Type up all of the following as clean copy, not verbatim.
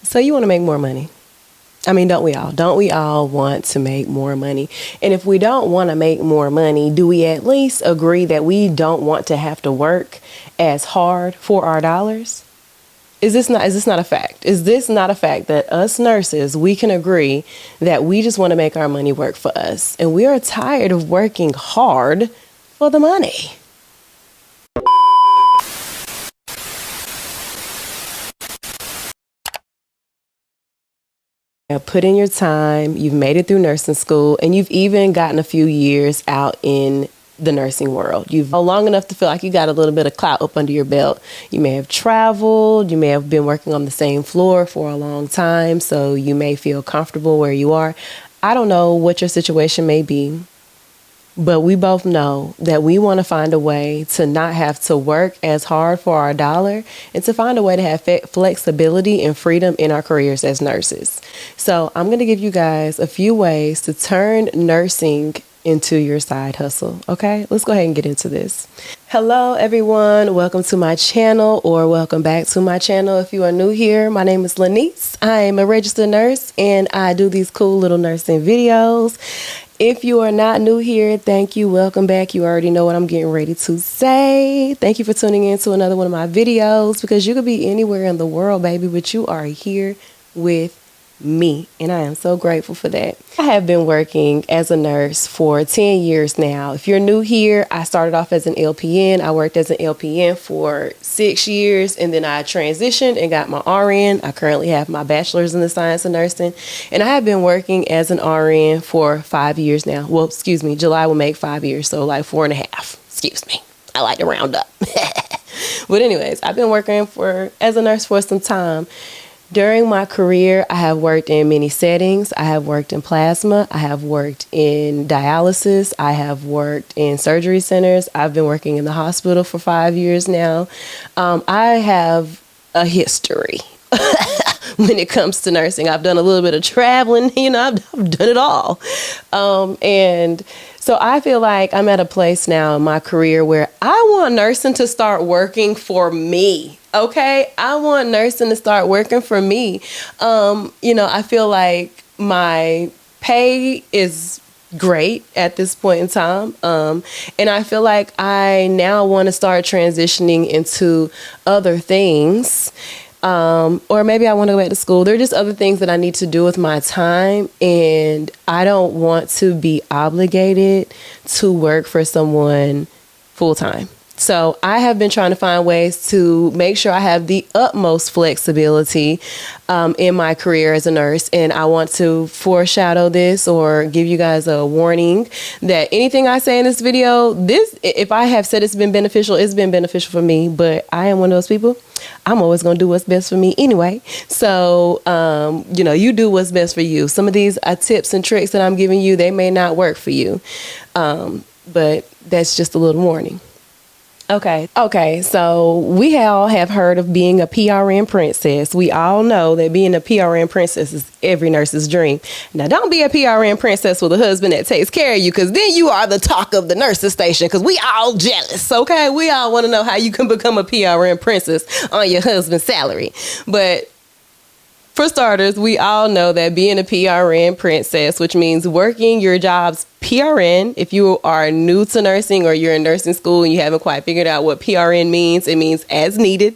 So you want to make more money. I mean, don't we all? Don't we all want to make more money? And if we don't want to make more money, do we at least agree that we don't want to have to work as hard for our dollars? Is this not a fact? Is this not a fact that us nurses, we can agree that we just want to make our money work for us, and we are tired of working hard for the money? Put in your time, you've made it through nursing school, and you've even gotten a few years out in the nursing world. You've long enough to feel like you got a little bit of clout up under your belt. You may have traveled, you may have been working on the same floor for a long time, so you may feel comfortable where you are. I don't know what your situation may be, but we both know that we want to find a way to not have to work as hard for our dollar and to find a way to have flexibility and freedom in our careers as nurses. So I'm going to give you guys a few ways to turn nursing into your side hustle. Okay, let's go ahead and get into this. Hello, everyone. Welcome to my channel, or welcome back to my channel. If you are new here, my name is Lanice. I am a registered nurse and I do these cool little nursing videos. If you are not new here, thank you. Welcome back. You already know what I'm getting ready to say. Thank you for tuning in to another one of my videos, because you could be anywhere in the world, baby, but you are here with me, and I am so grateful for that. I have been working as a nurse for 10 years now. If you're new here, I started off as an LPN. I worked as an LPN for 6 years, and then I transitioned and got my RN. I currently have my bachelor's in the science of nursing, and I have been working as an RN for 5 years now. Well, excuse me, July will make 5 years, so like 4.5. Excuse me. I like to round up. But anyways, I've been working as a nurse for some time. During my career, I have worked in many settings. I have worked in plasma. I have worked in dialysis. I have worked in surgery centers. I've been working in the hospital for 5 years now. I have a history when it comes to nursing. I've done a little bit of traveling. I've done it all. And so I feel like I'm at a place now in my career where I want nursing to start working for me. Okay, I want nursing to start working for me. I feel like my pay is great at this point in time. And I feel like I now want to start transitioning into other things. Or maybe I want to go back to school. There are just other things that I need to do with my time, and I don't want to be obligated to work for someone full time. So I have been trying to find ways to make sure I have the utmost flexibility in my career as a nurse. And I want to foreshadow this, or give you guys a warning that anything I say in this video, if I have said it's been beneficial for me. But I am one of those people. I'm always going to do what's best for me anyway. So, you do what's best for you. Some of these tips and tricks that I'm giving you, they may not work for you. But that's just a little warning. Okay, so we all have heard of being a PRN princess. We all know that being a PRN princess is every nurse's dream. Now, don't be a PRN princess with a husband that takes care of you, because then you are the talk of the nurses station, because we all jealous, okay? We all want to know how you can become a PRN princess on your husband's salary. But for starters, we all know that being a PRN princess, which means working your job's PRN. If you are new to nursing, or you're in nursing school and you haven't quite figured out what PRN means, it means as needed.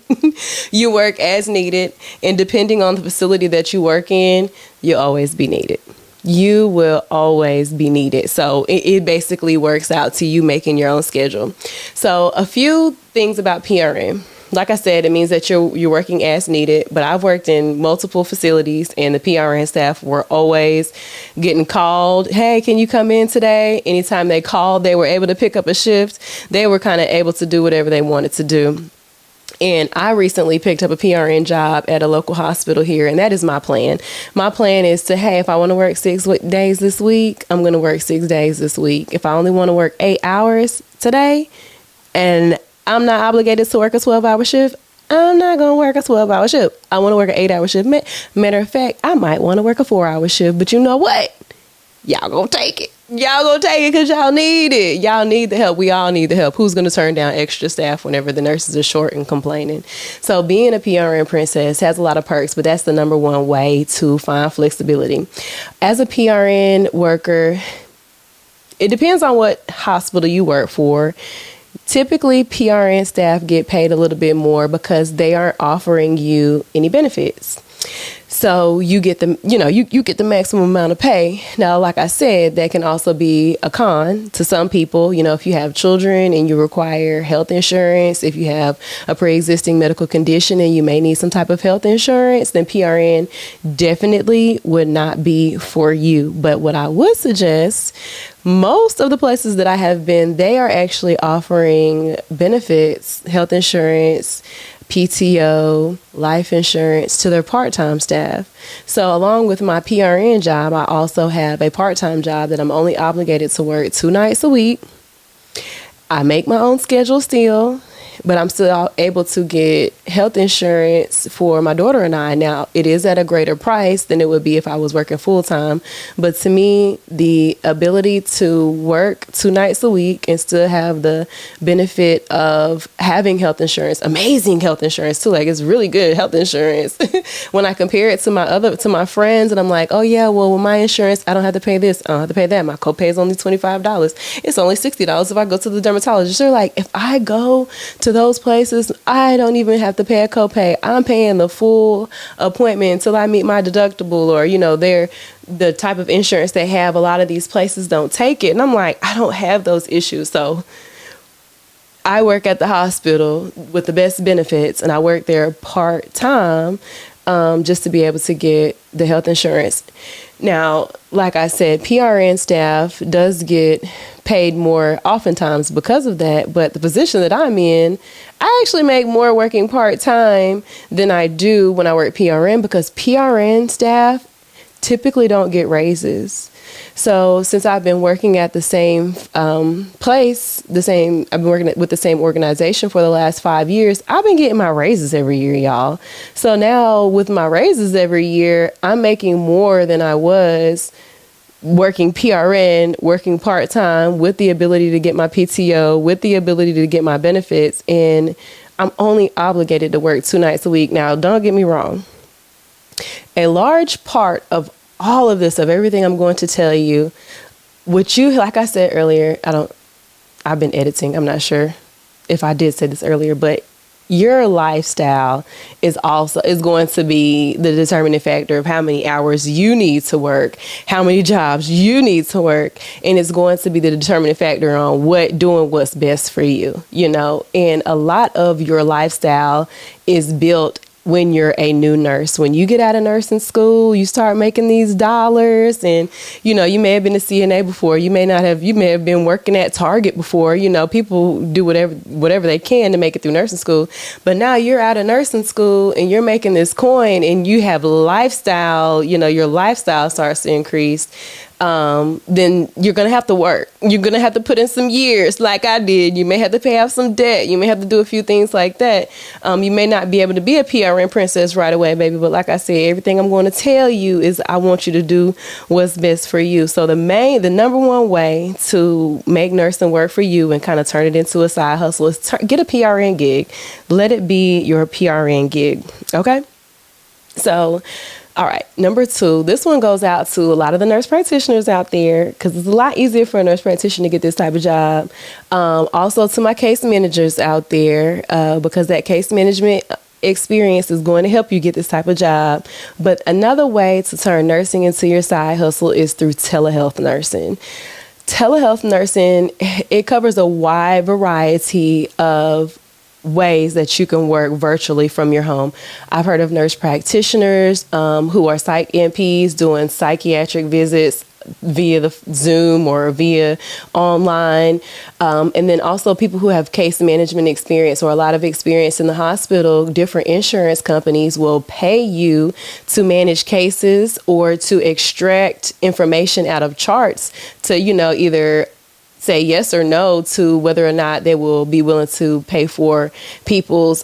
You work as needed, and depending on the facility that you work in, you'll always be needed. You will always be needed. So it basically works out to you making your own schedule. So a few things about PRN. Like I said, it means that you're working as needed, but I've worked in multiple facilities, and the PRN staff were always getting called. Hey, can you come in today? Anytime they called, they were able to pick up a shift. They were kind of able to do whatever they wanted to do. And I recently picked up a PRN job at a local hospital here, and that is my plan. My plan is to, hey, if I want to work 6 days this week, I'm going to work 6 days this week. If I only want to work 8 hours today, and I'm not obligated to work a 12-hour shift, I'm not going to work a 12-hour shift. I want to work an 8-hour shift. Matter of fact, I might want to work a 4-hour shift, but you know what? Y'all going to take it. Y'all gonna take it because y'all need it. Y'all need the help. We all need the help. Who's gonna turn down extra staff whenever the nurses are short and complaining? So being a PRN princess has a lot of perks, but that's the number one way to find flexibility. As a PRN worker, it depends on what hospital you work for. Typically, PRN staff get paid a little bit more because they aren't offering you any benefits. So you get the, you get the maximum amount of pay. Now, like I said, that can also be a con to some people. If you have children and you require health insurance, if you have a pre-existing medical condition and you may need some type of health insurance, then PRN definitely would not be for you. But what I would suggest, most of the places that I have been, they are actually offering benefits, health insurance, PTO, life insurance to their part-time staff. So along with my PRN job, I also have a part-time job that I'm only obligated to work 2 nights a week. I make my own schedule still, but I'm still able to get health insurance for my daughter and I. Now, it is at a greater price than it would be if I was working full-time. But to me, the ability to work 2 nights a week and still have the benefit of having health insurance, amazing health insurance too, like it's really good health insurance. When I compare it to my friends, and I'm like, oh yeah, well with my insurance, I don't have to pay this, I don't have to pay that. My copay is only $25. It's only $60 if I go to the dermatologist. They're like, if I go to those places, I don't even have to pay a copay. I'm paying the full appointment until I meet my deductible, or they're the type of insurance they have. A lot of these places don't take it, and I'm like, I don't have those issues. So I work at the hospital with the best benefits, and I work there part-time just to be able to get the health insurance. Now, like I said, PRN staff does get paid more oftentimes because of that, but the position that I'm in, I actually make more working part-time than I do when I work PRN, because PRN staff typically don't get raises. So since I've been working at the same place, I've been working with the same organization for the last 5 years, I've been getting my raises every year, y'all. So now with my raises every year, I'm making more than I was working PRN, working part-time, with the ability to get my PTO, with the ability to get my benefits, and I'm only obligated to work 2 nights a week. Now, don't get me wrong. A large part of all of this, of everything I'm going to tell you, like I said earlier, I've been editing. I'm not sure if I did say this earlier, but your lifestyle is going to be the determining factor of how many hours you need to work, how many jobs you need to work, and it's going to be the determining factor on what's best for you, and a lot of your lifestyle is built when you're a new nurse. When you get out of nursing school, you start making these dollars, and you may have been a CNA before, you may have been working at Target before. People do whatever they can to make it through nursing school, but now you're out of nursing school and you're making this coin, and you have lifestyle, your lifestyle starts to increase. Then you're going to have to work. You're going to have to put in some years like I did. You may have to pay off some debt. You may have to do a few things like that. You may not be able to be a PRN princess right away, baby. But like I said, everything I'm going to tell you is I want you to do what's best for you. So the number one way to make nursing work for you and kind of turn it into a side hustle is get a PRN gig. Let it be your PRN gig. Okay? So, all right, number 2, this one goes out to a lot of the nurse practitioners out there, because it's a lot easier for a nurse practitioner to get this type of job. Also to my case managers out there, because that case management experience is going to help you get this type of job. But another way to turn nursing into your side hustle is through telehealth nursing. Telehealth nursing, it covers a wide variety of ways that you can work virtually from your home. I've heard of nurse practitioners who are psych NPs doing psychiatric visits via the Zoom or via online. And then also people who have case management experience or a lot of experience in the hospital. Different insurance companies will pay you to manage cases or to extract information out of charts to, either say yes or no to whether or not they will be willing to pay for people's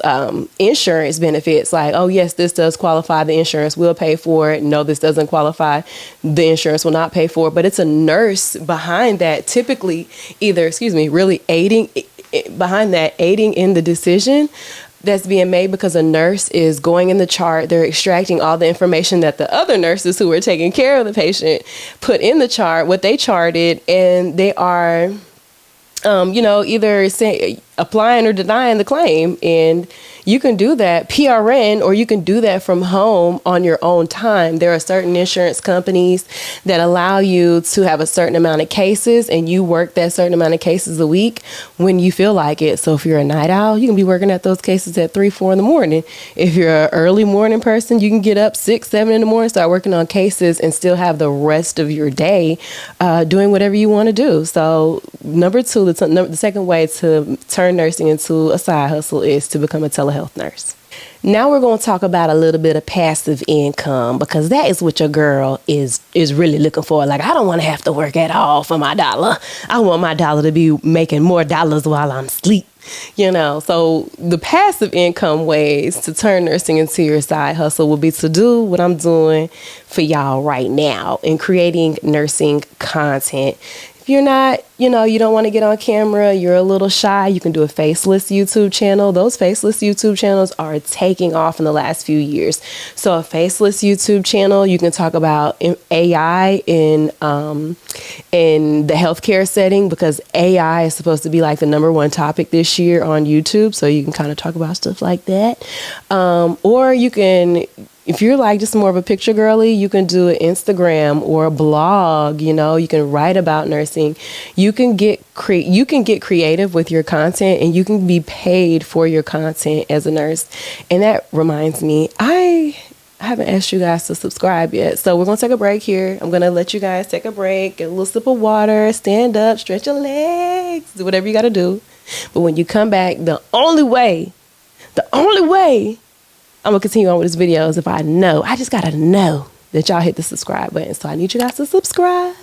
insurance benefits. Like, oh, yes, this does qualify. The insurance will pay for it. No, this doesn't qualify. The insurance will not pay for it. But it's a nurse behind that, typically really aiding in the decision that's being made, because a nurse is going in the chart. They're extracting all the information that the other nurses who were taking care of the patient put in the chart, what they charted, and they are, either applying or denying the claim. And you can do that PRN, or you can do that from home on your own time. There are certain insurance companies that allow you to have a certain amount of cases, and you work that certain amount of cases a week when you feel like it. So if you're a night owl, you can be working at those cases at 3, 4 in the morning. If you're an early morning person, you can get up 6, 7 in the morning, start working on cases, and still have the rest of your day doing whatever you want to do. So number 2, the second way to turn nursing into a side hustle is to become a telehealth nurse. Now we're going to talk about a little bit of passive income, because that is what your girl is really looking for. Like, I don't want to have to work at all for my dollar. I want my dollar to be making more dollars while I'm asleep. So the passive income ways to turn nursing into your side hustle will be to do what I'm doing for y'all right now in creating nursing content. If you're not, you don't want to get on camera, you're a little shy, you can do a faceless YouTube channel. Those faceless YouTube channels are taking off in the last few years. So a faceless YouTube channel, you can talk about AI in the healthcare setting, because AI is supposed to be like the number one topic this year on YouTube. So you can kind of talk about stuff like that. Or you can, if you're like just more of a picture girly, you can do an Instagram or a blog. You can write about nursing. You can get creative with your content, and you can be paid for your content as a nurse. And that reminds me, I haven't asked you guys to subscribe yet. So we're going to take a break here. I'm going to let you guys take a break, get a little sip of water, stand up, stretch your legs, do whatever you got to do. But when you come back, the only way I'm going to continue on with this video is if I just got to know that y'all hit the subscribe button. So I need you guys to subscribe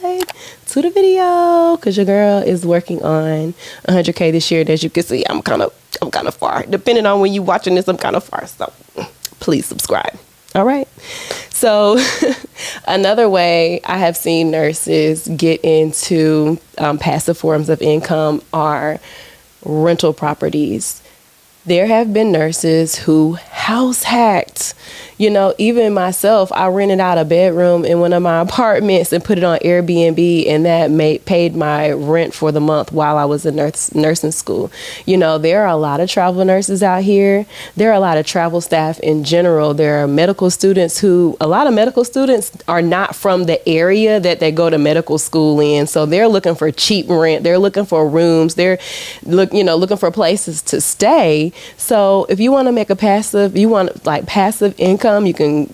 to the video, because your girl is working on 100K this year. And as you can see, I'm kind of far. Depending on when you watching this, I'm kind of far. So please subscribe. All right. So another way I have seen nurses get into passive forms of income are rental properties. There have been nurses who house hacked. Even myself, I rented out a bedroom in one of my apartments and put it on Airbnb, and that paid my rent for the month while I was in nursing school. There are a lot of travel nurses out here. There are a lot of travel staff in general. There are a lot of medical students are not from the area that they go to medical school in. So they're looking for cheap rent. They're looking for rooms. They're looking for places to stay. So if you want to make passive income, you can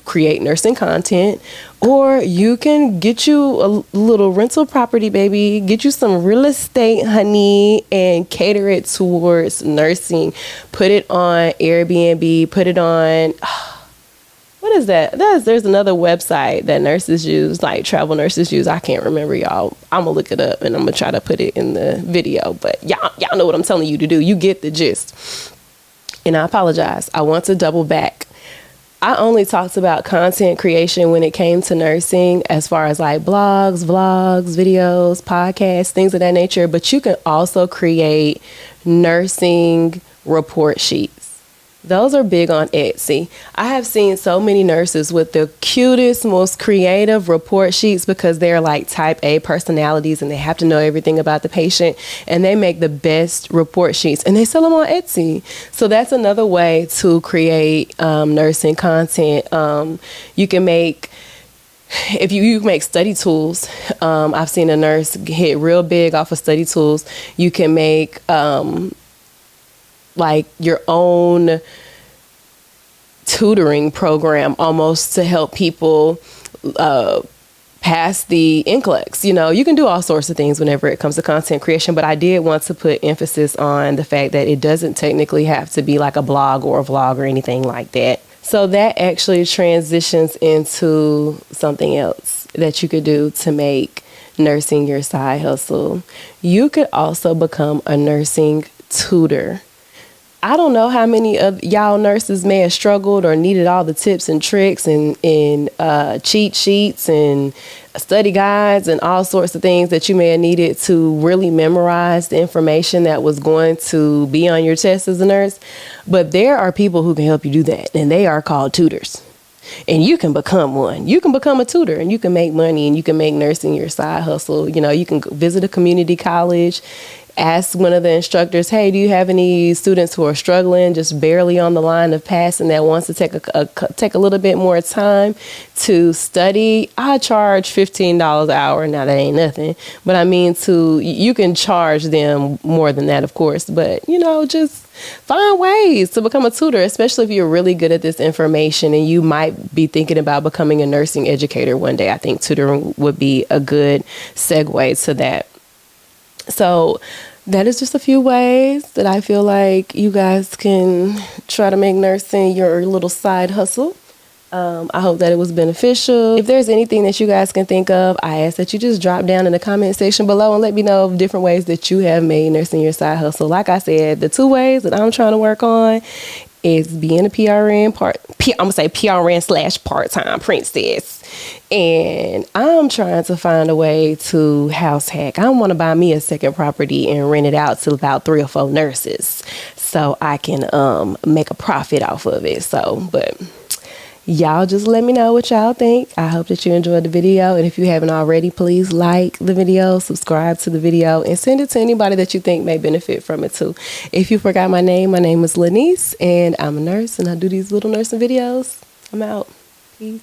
create nursing content, or you can get you a little rental property, baby. Get you some real estate, honey, and cater it towards nursing. Put it on Airbnb. Put it on... What is that? There's another website that nurses use, like travel nurses use. I can't remember, y'all. I'm going to look it up, and I'm going to try to put it in the video. But y'all know what I'm telling you to do. You get the gist. And I apologize. I want to double back. I only talked about content creation when it came to nursing, as far as like blogs, vlogs, videos, podcasts, things of that nature. But you can also create nursing report sheets. Those are big on Etsy. I have seen so many nurses with the cutest, most creative report sheets, because they're like type A personalities and they have to know everything about the patient, and they make the best report sheets and they sell them on Etsy. So that's another way to create nursing content. You can make... If you make study tools, I've seen a nurse hit real big off of study tools. You can make like your own tutoring program almost to help people pass the NCLEX. You can do all sorts of things whenever it comes to content creation, but I did want to put emphasis on the fact that it doesn't technically have to be like a blog or a vlog or anything like that. So that actually transitions into something else that you could do to make nursing your side hustle. You could also become a nursing tutor. I don't know how many of y'all nurses may have struggled or needed all the tips and tricks and cheat sheets and study guides and all sorts of things that you may have needed to really memorize the information that was going to be on your test as a nurse. But there are people who can help you do that, and they are called tutors. And you can become one. You can become a tutor, and you can make money, and you can make nursing your side hustle. You know, you can visit a community college, ask one of the instructors, hey, do you have any students who are struggling, just barely on the line of passing, that wants to take a little bit more time to study? I charge $15 an hour. Now, that ain't nothing. But I mean, you can charge them more than that, of course. But, you know, just find ways to become a tutor, especially if you're really good at this information and you might be thinking about becoming a nursing educator one day. I think tutoring would be a good segue to that. So that is just a few ways that I feel like you guys can try to make nursing your little side hustle. I hope that it was beneficial. If there's anything that you guys can think of, I ask that you just drop down in the comment section below and let me know of different ways that you have made nursing your side hustle. Like I said, the 2 ways that I'm trying to work on is being a PRN/part-time princess. And I'm trying to find a way to house hack. I want to buy me a second property and rent it out to about 3 or 4 nurses so I can make a profit off of it. But y'all just let me know what y'all think. I hope that you enjoyed the video. And if you haven't already, please like the video, subscribe to the video, and send it to anybody that you think may benefit from it too. If you forgot my name is Lanice, and I'm a nurse, and I do these little nursing videos. I'm out. Peace.